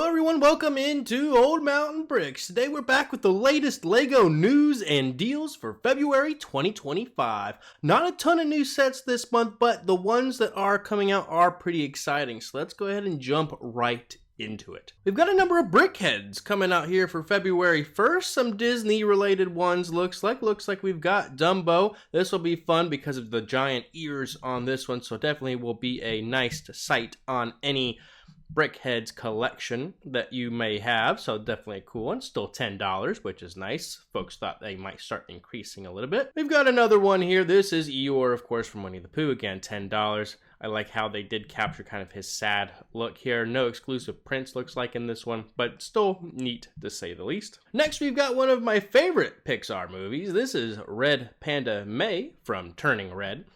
Hello everyone, welcome into Old Mountain Bricks. Today we're back with the latest LEGO news and deals for February 2025. Not a ton of new sets this month, but the ones that are coming out are pretty exciting. So let's go ahead and jump right into it. We've got a number of BrickHeads coming out here for February 1st. Some Disney related ones looks like we've got Dumbo. This will be fun because of the giant ears on this one, so definitely will be a nice sight on any BrickHeads collection that you may have, so definitely a cool one. Still $10, which is nice. Folks thought they might start increasing a little bit. We've got another one here. This is Eeyore, of course, from Winnie the Pooh. Again, $10. I like how they did capture kind of his sad look here. No exclusive prints looks like in this one, but still neat to say the least. Next, we've got one of my favorite Pixar movies. This is Red Panda May from Turning Red.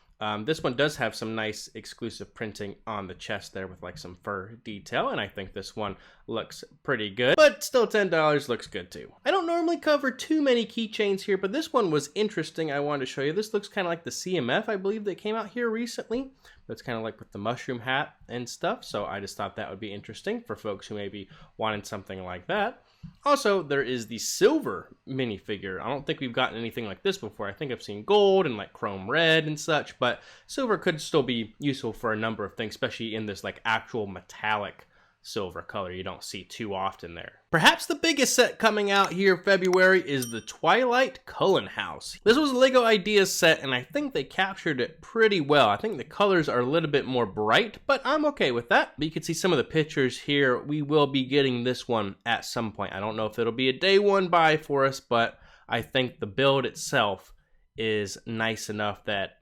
This one does have some nice exclusive printing on the chest there with like some fur detail, and I think this one looks pretty good, but still $10 looks good too. I don't normally cover too many keychains here, but this one was interesting. I wanted to show you. This looks kind of like the CMF, I believe, that came out here recently. It's kind of like with the mushroom hat and stuff, so I just thought that would be interesting for folks who maybe wanted something like that. Also, there is the silver minifigure. I don't think we've gotten anything like this before. I think I've seen gold and like chrome red and such, but silver could still be useful for a number of things, especially in this like actual metallic silver color you don't see too often there. Perhaps the biggest set coming out here February is the Twilight Cullen House. This was a LEGO Ideas set, and I think they captured it pretty well. I think the colors are a little bit more bright, but I'm okay with that. But you can see some of the pictures here. We will be getting this one at some point. I don't know if it'll be a day one buy for us, but I think the build itself is nice enough that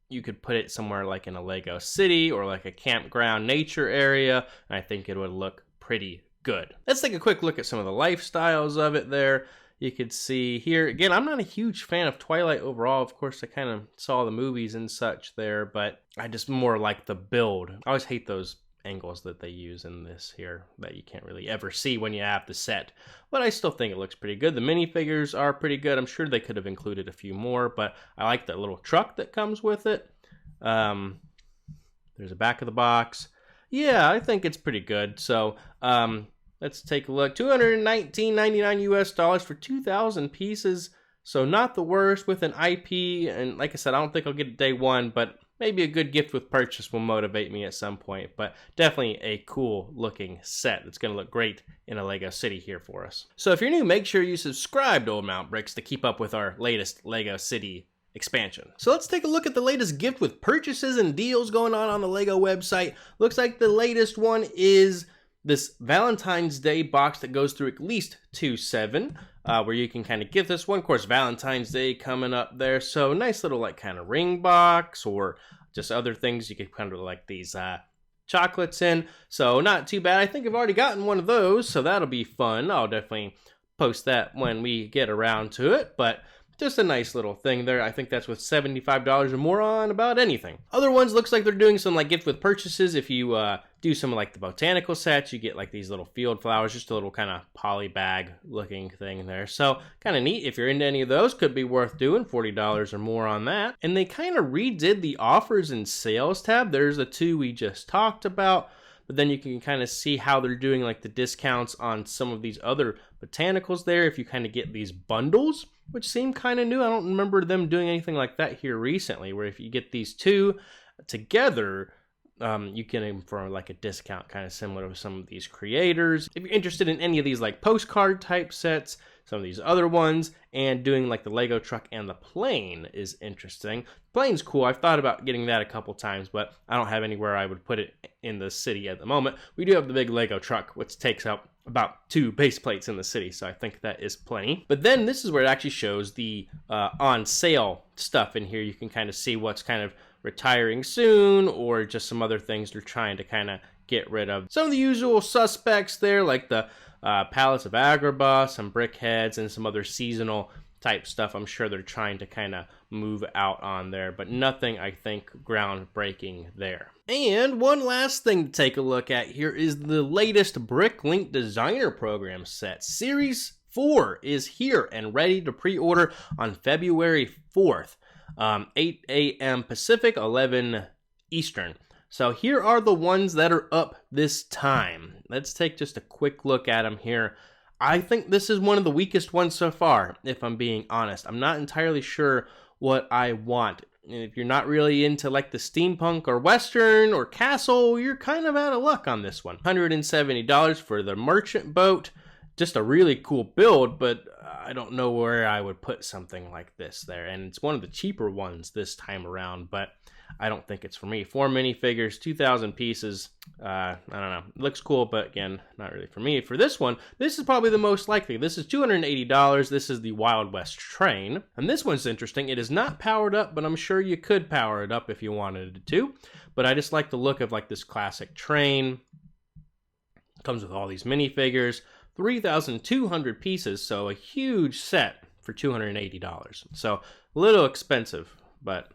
you could put it somewhere like in a Lego city or like a campground nature area, and I think it would look pretty good. Let's take a quick look at some of the lifestyles of it there. You could see here, again, I'm not a huge fan of Twilight overall. Of course, I kind of saw the movies and such there, but I just more like the build. I always hate those angles that they use in this here that you can't really ever see when you have the set, but I still think it looks pretty good. The minifigures are pretty good. I'm sure they could have included a few more, but I like that little truck that comes with it. There's a back of the box. Yeah, I think it's pretty good. So let's take a look. $219.99 US for 2,000 pieces, so not the worst with an IP. And like I said, I don't think I'll get it day one, but maybe a good gift with purchase will motivate me at some point. But definitely a cool looking set that's going to look great in a LEGO city here for us. So if you're new, make sure you subscribe to Old Mountain Bricks to keep up with our latest LEGO city expansion. So let's take a look at the latest gift with purchases and deals going on the LEGO website. Looks like the latest one is this Valentine's Day box that goes through at least 2/7, where you can kind of get this one. Of course, Valentine's Day coming up there, so nice little like kind of ring box or just other things you could kind of like these chocolates in. So not too bad. I think I've already gotten one of those, so that'll be fun. I'll definitely post that when we get around to it, but just a nice little thing there. I think that's with $75 or more on about anything. Other ones looks like they're doing some like gift with purchases. If you do some like the botanical sets, you get like these little field flowers, just a little kind of poly bag looking thing there. So kind of neat. If you're into any of those, could be worth doing. $40 or more on that. And they kind of redid the offers and sales tab. There's the two we just talked about, but then you can kind of see how they're doing like the discounts on some of these other botanicals there if you kind of get these bundles, which seem kind of new. I don't remember them doing anything like that here recently, where if you get these two together, you get them for like a discount, kind of similar to some of these creators. If you're interested in any of these like postcard type sets, some of these other ones, and doing like the Lego truck and the plane is interesting. Plane's cool. I've thought about getting that a couple times, but I don't have anywhere I would put it in the city at the moment. We do have the big Lego truck, which takes up about 2 base plates in the city, so I think that is plenty. But then this is where it actually shows the on sale stuff in here. You can kind of see what's kind of retiring soon, or just some other things they're trying to kind of get rid of. Some of the usual suspects there, like the pallets of Agrabah, some BrickHeads, and some other seasonal type stuff. I'm sure they're trying to kind of move out on there, but nothing, I think, groundbreaking there. And one last thing to take a look at here is the latest BrickLink Designer Program set. Series 4 is here and ready to pre-order on February 4th, 8 a.m. Pacific, 11 Eastern. So here are the ones that are up this time. Let's take just a quick look at them here. I think this is one of the weakest ones so far, if I'm being honest. I'm not entirely sure what I want. And if you're not really into like the steampunk or western or castle, you're kind of out of luck on this one. $170 for the merchant boat. Just a really cool build, but I don't know where I would put something like this there. And it's one of the cheaper ones this time around, but I don't think it's for me. 4 minifigures, 2,000 pieces. I don't know. It looks cool, but again, not really for me. For this one, this is probably the most likely. This is $280. This is the Wild West train. And this one's interesting. It is not powered up, but I'm sure you could power it up if you wanted it to. But I just like the look of like this classic train. It comes with all these minifigures. 3,200 pieces, so a huge set for $280. So a little expensive, but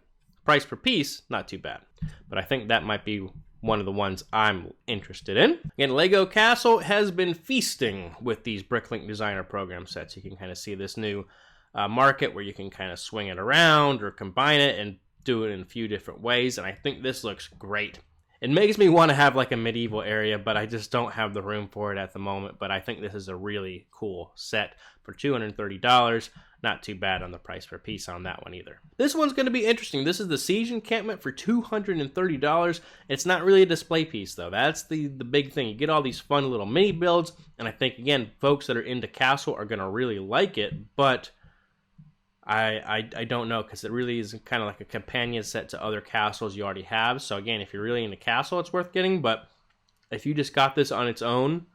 price per piece, not too bad. But I think that might be one of the ones I'm interested in. Again, Lego Castle has been feasting with these BrickLink designer program sets. You can kind of see this new market where you can kind of swing it around or combine it and do it in a few different ways. And I think this looks great. It makes me want to have like a medieval area, but I just don't have the room for it at the moment. But I think this is a really cool set for $230. Not too bad on the price per piece on that one either. This one's going to be interesting. This is the Siege Encampment for $230. It's not really a display piece though. That's the big thing. You get all these fun little mini builds, and I think again, folks that are into Castle are going to really like it, but I don't know, because it really is kind of like a companion set to other castles you already have. So again, if you're really into Castle, it's worth getting, but if you just got this on its own,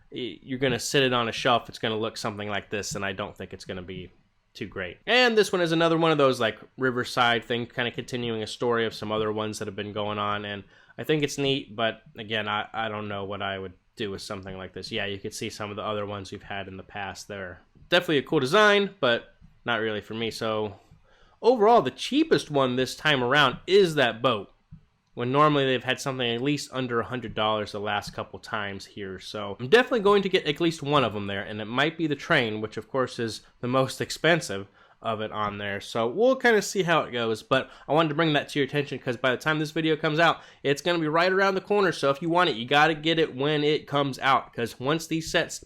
you're going to sit it on a shelf. It's going to look something like this, and I don't think it's going to be too great. And this one is another one of those like Riverside thing, kind of continuing a story of some other ones that have been going on, and I think it's neat, but again, I don't know what I would do with something like this. Yeah, you could see some of the other ones we've had in the past. They're definitely a cool design, but not really for me. So overall, the cheapest one this time around is that boat, when normally they've had something at least under $100 the last couple times here. So I'm definitely going to get at least one of them there, and it might be the train, which of course is the most expensive of it on there. So we'll kind of see how it goes, but I wanted to bring that to your attention because by the time this video comes out, it's going to be right around the corner. So if you want it, you got to get it when it comes out, because once these sets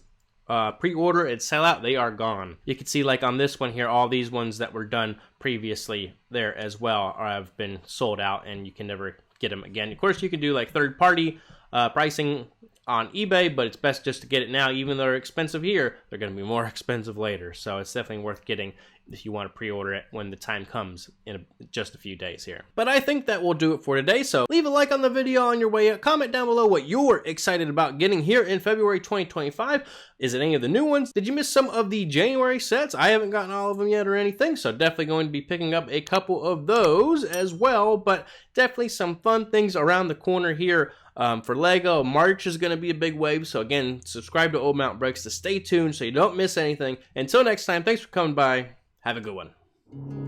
pre-order and sell out, they are gone. You can see like on this one here, all these ones that were done previously there as well have been sold out, and you can never get them again. Of course, you can do like third-party pricing on eBay, but it's best just to get it now. Even though they're expensive here, they're going to be more expensive later. So it's definitely worth getting if you want to pre-order it when the time comes in just a few days here. But I think that will do it for today. So leave a like on the video on your way out. Comment down below what you're excited about getting here in February 2025. Is it any of the new ones? Did you miss some of the January sets? I haven't gotten all of them yet or anything, so definitely going to be picking up a couple of those as well. But definitely some fun things around the corner here. For Lego, March is going to be a big wave. So again, subscribe to Old Mount Bricks to stay tuned so you don't miss anything. Until next time, thanks for coming by. Have a good one.